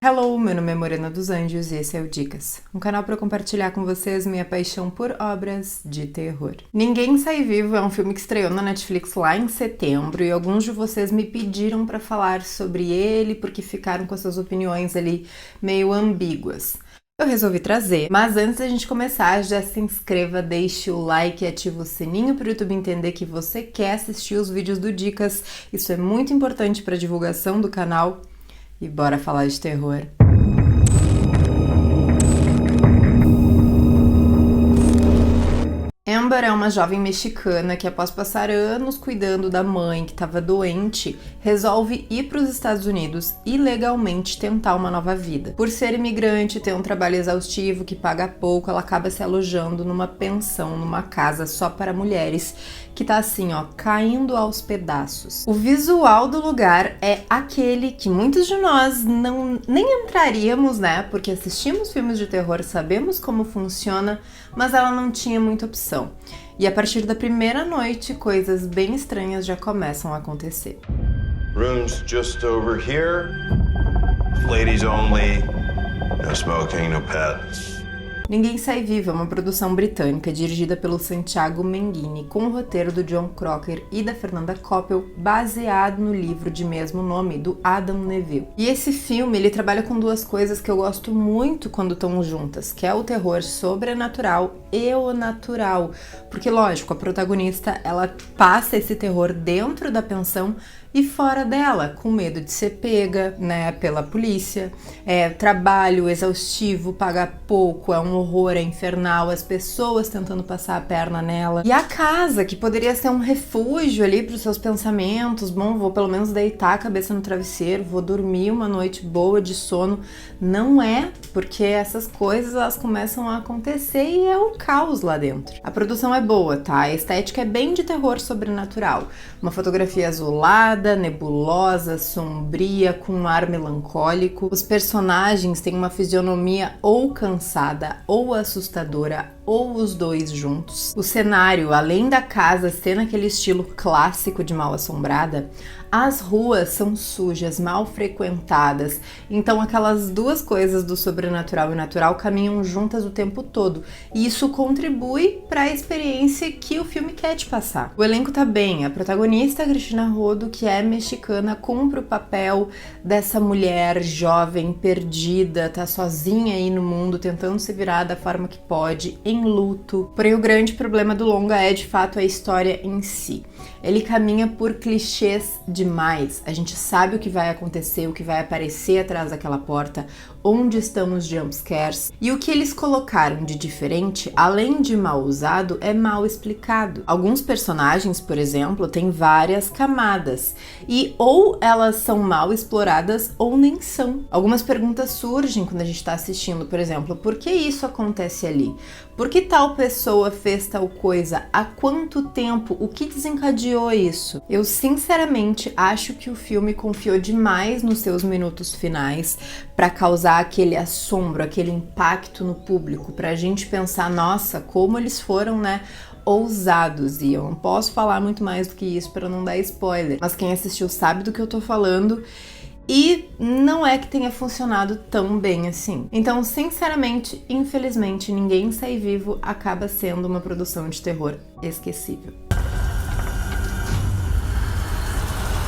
Hello, meu nome é Morena dos Anjos e esse é o Dicas, um canal para compartilhar com vocês minha paixão por obras de terror. Ninguém Sai Vivo é um filme que estreou na Netflix lá em setembro e alguns de vocês me pediram para falar sobre ele porque ficaram com as suas opiniões ali meio ambíguas. Eu resolvi trazer, mas antes da gente começar, já se inscreva, deixe o like e ative o sininho para o YouTube entender que você quer assistir os vídeos do Dicas. Isso é muito importante para a divulgação do canal. E bora falar de terror. Amber é uma jovem mexicana que, após passar anos cuidando da mãe que estava doente, resolve ir para os Estados Unidos ilegalmente tentar uma nova vida. Por ser imigrante e ter um trabalho exaustivo que paga pouco, ela acaba se alojando numa pensão, numa casa só para mulheres, que tá assim, ó, caindo aos pedaços. O visual do lugar é aquele que muitos de nós nem entraríamos, né? Porque assistimos filmes de terror, sabemos como funciona, mas ela não tinha muita opção. E a partir da primeira noite, coisas bem estranhas já começam a acontecer. Rooms just over here. Ladies only. No smoking, no pets. Ninguém Sai Vivo é uma produção britânica dirigida pelo Santiago Menghini, com o roteiro do John Crocker e da Fernanda Coppel, baseado no livro de mesmo nome do Adam Neville. E esse filme, ele trabalha com duas coisas que eu gosto muito quando estão juntas, que é o terror sobrenatural e o natural. Porque, lógico, a protagonista, ela passa esse terror dentro da pensão e fora dela, com medo de ser pega, né, pela polícia. É trabalho exaustivo, paga pouco, é um horror, é infernal, as pessoas tentando passar a perna nela. E a casa, que poderia ser um refúgio ali para os seus pensamentos, bom, vou pelo menos deitar a cabeça no travesseiro, vou dormir uma noite boa de sono, não é, porque essas coisas elas começam a acontecer e é um caos lá dentro. A produção é boa, tá? A estética é bem de terror sobrenatural. Uma fotografia azulada, nebulosa, sombria, com um ar melancólico. Os personagens têm uma fisionomia ou cansada, ou assustadora, ou os dois juntos. O cenário, além da casa ser naquele estilo clássico de Mal-Assombrada, as ruas são sujas, mal frequentadas, então aquelas duas coisas do sobrenatural e natural caminham juntas o tempo todo, e isso contribui para a experiência que o filme quer te passar. O elenco tá bem, a protagonista, Cristina Roddo, que é mexicana, cumpre o papel dessa mulher jovem, perdida, tá sozinha aí no mundo, tentando se virar da forma que pode, em luto. Porém, o grande problema do longa é, de fato, a história em si. Ele caminha por clichês demais. A gente sabe o que vai acontecer, o que vai aparecer atrás daquela porta, onde estão os jumpscares. E o que eles colocaram de diferente, além de mal usado, é mal explicado. Alguns personagens, por exemplo, têm várias camadas. E ou elas são mal exploradas ou nem são. Algumas perguntas surgem quando a gente está assistindo, por exemplo, por que isso acontece ali? Por que tal pessoa fez tal coisa? Há quanto tempo? O que desencadeou isso? Eu sinceramente acho que o filme confiou demais nos seus minutos finais para causar aquele assombro, aquele impacto no público, pra gente pensar, nossa, como eles foram, né, ousados. E eu não posso falar muito mais do que isso para não dar spoiler, mas quem assistiu sabe do que eu tô falando. E não é que tenha funcionado tão bem assim. Então, sinceramente, infelizmente, Ninguém Sai Vivo acaba sendo uma produção de terror esquecível.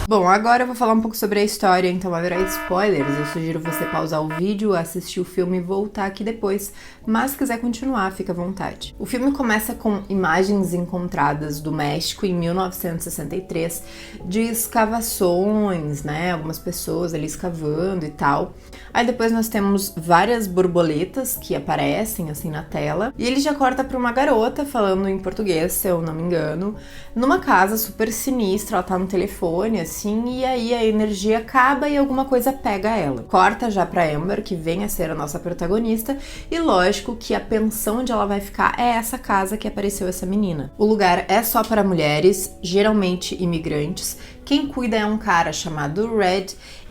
Bom, agora eu vou falar um pouco sobre a história, então haverá spoilers. Eu sugiro você pausar o vídeo, assistir o filme e voltar aqui depois, mas se quiser continuar, fica à vontade. O filme começa com imagens encontradas do México em 1963, de escavações, né, algumas pessoas ali escavando e tal. Aí depois nós temos várias borboletas que aparecem assim na tela, e ele já corta para uma garota falando em português, se eu não me engano, numa casa super sinistra, ela tá no telefone, assim, e aí a energia acaba e alguma coisa pega ela. Corta já pra Amber, que vem a ser a nossa protagonista, e lógico que a pensão onde ela vai ficar é essa casa que apareceu essa menina. O lugar é só para mulheres, geralmente imigrantes. Quem cuida é um cara chamado Red,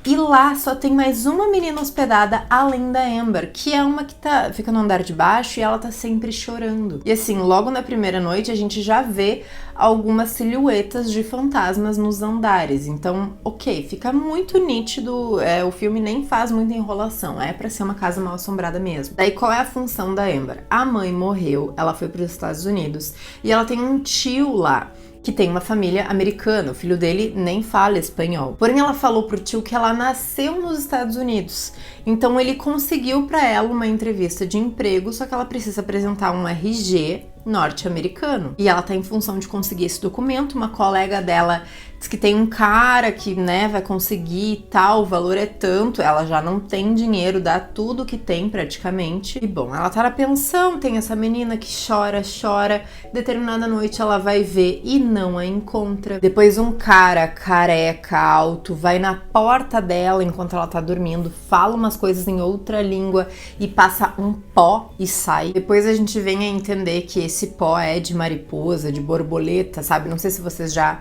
E lá só tem mais uma menina hospedada além da Amber, que é uma que fica no andar de baixo e ela tá sempre chorando. E assim, logo na primeira noite a gente já vê algumas silhuetas de fantasmas nos andares. Então, ok, fica muito nítido, o filme nem faz muita enrolação, é pra ser uma casa mal assombrada mesmo. Daí qual é a função da Amber? A mãe morreu, ela foi pros Estados Unidos e ela tem um tio lá que tem uma família americana, o filho dele nem fala espanhol. Porém, ela falou pro tio que ela nasceu nos Estados Unidos. Então ele conseguiu pra ela uma entrevista de emprego, só que ela precisa apresentar um RG norte-americano. E ela tá em função de conseguir esse documento. Uma colega dela diz que tem um cara que, né, vai conseguir e tal, o valor é tanto, ela já não tem dinheiro, dá tudo que tem praticamente. E bom, ela tá na pensão, tem essa menina que chora, determinada noite ela vai ver e não a encontra. Depois um cara careca, alto, vai na porta dela enquanto ela tá dormindo, fala umas coisas em outra língua e passa um pó e sai. Depois a gente vem a entender que esse pó é de mariposa, de borboleta, sabe? Não sei se vocês já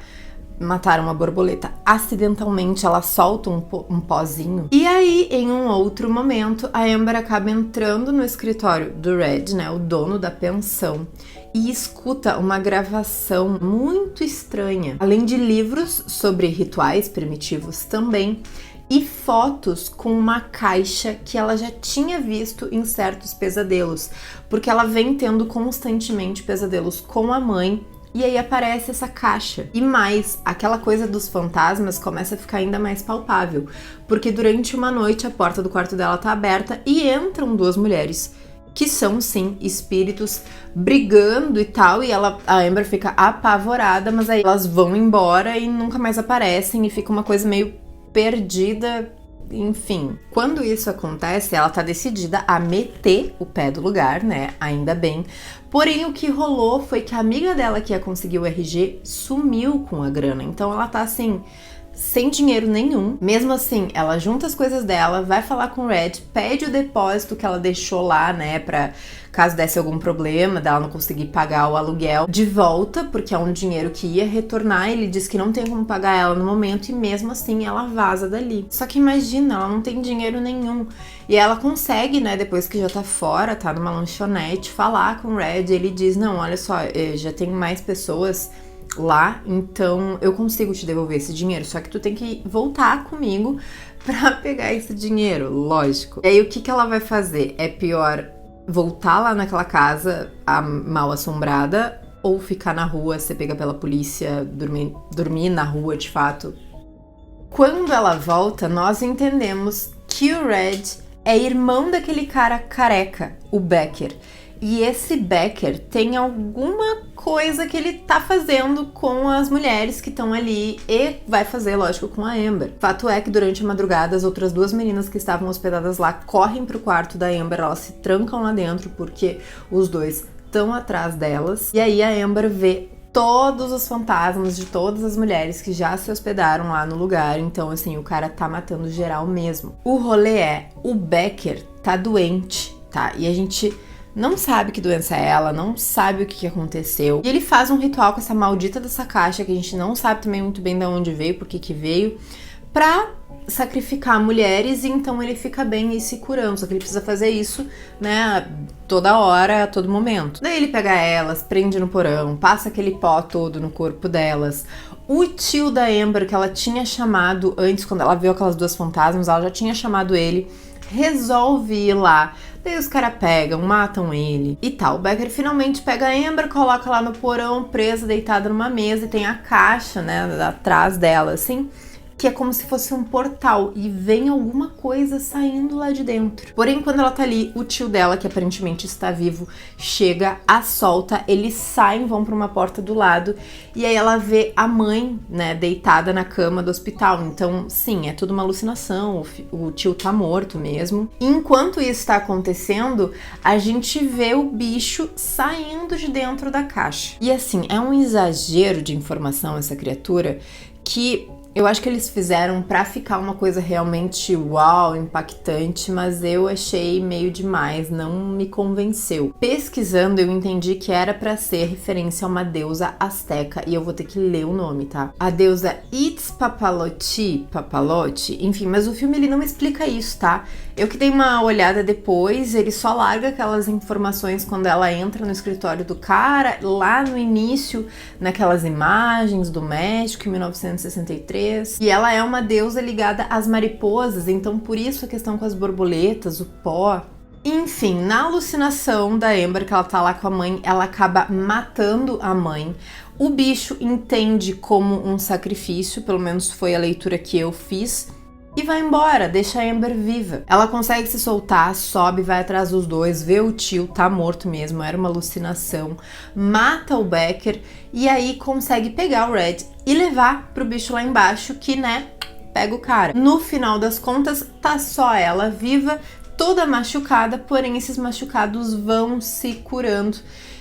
mataram uma borboleta. Acidentalmente ela solta um pozinho. E aí, em um outro momento, a Amber acaba entrando no escritório do Red, né, o dono da pensão, e escuta uma gravação muito estranha. Além de livros sobre rituais primitivos também, e fotos com uma caixa que ela já tinha visto em certos pesadelos, porque ela vem tendo constantemente pesadelos com a mãe. E aí aparece essa caixa. E mais, aquela coisa dos fantasmas começa a ficar ainda mais palpável, porque durante uma noite a porta do quarto dela tá aberta e entram duas mulheres, que são sim espíritos brigando e tal, e a Amber fica apavorada, mas aí elas vão embora e nunca mais aparecem e fica uma coisa meio perdida. Enfim, quando isso acontece, ela tá decidida a meter o pé do lugar, né? Ainda bem. Porém, o que rolou foi que a amiga dela que ia conseguir o RG sumiu com a grana. Então ela tá assim, sem dinheiro nenhum. Mesmo assim, ela junta as coisas dela, vai falar com o Red, pede o depósito que ela deixou lá, né, pra caso desse algum problema, dela não conseguir pagar o aluguel de volta, porque é um dinheiro que ia retornar. Ele diz que não tem como pagar ela no momento e mesmo assim ela vaza dali. Só que imagina, ela não tem dinheiro nenhum. E ela consegue, né, depois que já tá fora, tá numa lanchonete, falar com o Red. Ele diz, não, olha só, já tem mais pessoas lá, então eu consigo te devolver esse dinheiro, só que tu tem que voltar comigo pra pegar esse dinheiro, lógico. E aí o que ela vai fazer? É pior voltar lá naquela casa mal assombrada ou ficar na rua, ser pega pela polícia, dormir na rua de fato? Quando ela volta, nós entendemos que o Red é irmão daquele cara careca, o Becker. E esse Becker tem alguma coisa que ele tá fazendo com as mulheres que estão ali e vai fazer, lógico, com a Amber. Fato é que durante a madrugada as outras duas meninas que estavam hospedadas lá correm pro quarto da Amber, elas se trancam lá dentro porque os dois estão atrás delas. E aí a Amber vê todos os fantasmas de todas as mulheres que já se hospedaram lá no lugar. Então, assim, o cara tá matando geral mesmo. O rolê é, o Becker tá doente, tá? E a gente não sabe que doença é ela, não sabe o que aconteceu. E ele faz um ritual com essa maldita dessa caixa, que a gente não sabe também muito bem de onde veio, por que veio, pra sacrificar mulheres, e então ele fica bem e se curando. Só que ele precisa fazer isso, né, toda hora, a todo momento. Daí ele pega elas, prende no porão, passa aquele pó todo no corpo delas. O tio da Amber, que ela tinha chamado antes, quando ela viu aquelas duas fantasmas, ela já tinha chamado ele, resolve ir lá. Daí os caras pegam, matam ele e tal. O Becker finalmente pega a Amber, coloca lá no porão, presa, deitada numa mesa, e tem a caixa, né, atrás dela, assim, que é como se fosse um portal, e vem alguma coisa saindo lá de dentro. Porém, quando ela tá ali, o tio dela, que aparentemente está vivo, chega, a solta, eles saem, vão pra uma porta do lado, e aí ela vê a mãe, né, deitada na cama do hospital. Então, sim, é tudo uma alucinação, o tio tá morto mesmo. E enquanto isso tá acontecendo, a gente vê o bicho saindo de dentro da caixa. E assim, é um exagero de informação essa criatura que Eu acho que eles fizeram pra ficar uma coisa realmente uau, impactante, mas eu achei meio demais, não me convenceu. Pesquisando, eu entendi que era pra ser referência a uma deusa asteca, e eu vou ter que ler o nome, tá? A deusa Itzpapaloti, enfim, mas o filme ele não explica isso, tá? Eu que dei uma olhada depois, ele só larga aquelas informações quando ela entra no escritório do cara, lá no início, naquelas imagens do México, em 1963. E ela é uma deusa ligada às mariposas, então por isso a questão com as borboletas, o pó. Enfim, na alucinação da Amber, que ela tá lá com a mãe, ela acaba matando a mãe. O bicho entende como um sacrifício, pelo menos foi a leitura que eu fiz, e vai embora, deixa a Amber viva. Ela consegue se soltar, sobe, vai atrás dos dois, vê o tio, tá morto mesmo, era uma alucinação, mata o Becker e aí consegue pegar o Red e levar pro bicho lá embaixo, que, né, pega o cara. No final das contas, tá só ela viva, toda machucada, porém esses machucados vão se curando.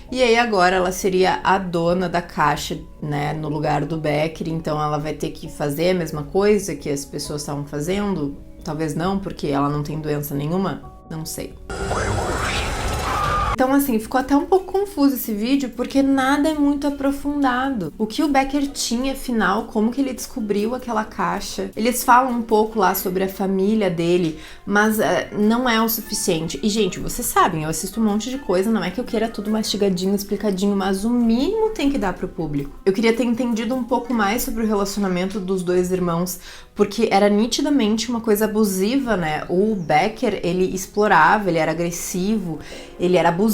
E aí agora ela seria a dona da caixa, né, no lugar do Becker, então ela vai ter que fazer a mesma coisa que as pessoas estavam fazendo? Talvez não, porque ela não tem doença nenhuma? Não sei. Então, assim, ficou até um pouco confuso esse vídeo, porque nada é muito aprofundado. O que o Becker tinha, afinal, como que ele descobriu aquela caixa? Eles falam um pouco lá sobre a família dele, mas não é o suficiente. E, gente, vocês sabem, eu assisto um monte de coisa, não é que eu queira tudo mastigadinho, explicadinho, mas o mínimo tem que dar pro público. Eu queria ter entendido um pouco mais sobre o relacionamento dos dois irmãos, porque era nitidamente uma coisa abusiva, né? O Becker, ele explorava, ele era agressivo, ele era abusivo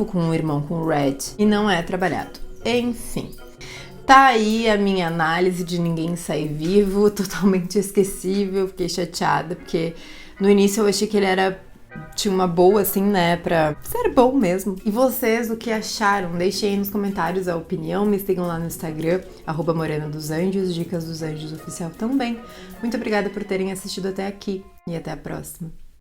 com o irmão, com o Red, e não é trabalhado. Enfim, tá aí a minha análise de Ninguém Sai Vivo, totalmente esquecível, fiquei chateada, porque no início eu achei que ele tinha uma boa, assim, né, pra ser bom mesmo. E vocês, o que acharam? Deixem aí nos comentários a opinião, me sigam lá no Instagram, @MoranaDosAnjos, Dicas dos Anjos Oficial também. Muito obrigada por terem assistido até aqui e até a próxima.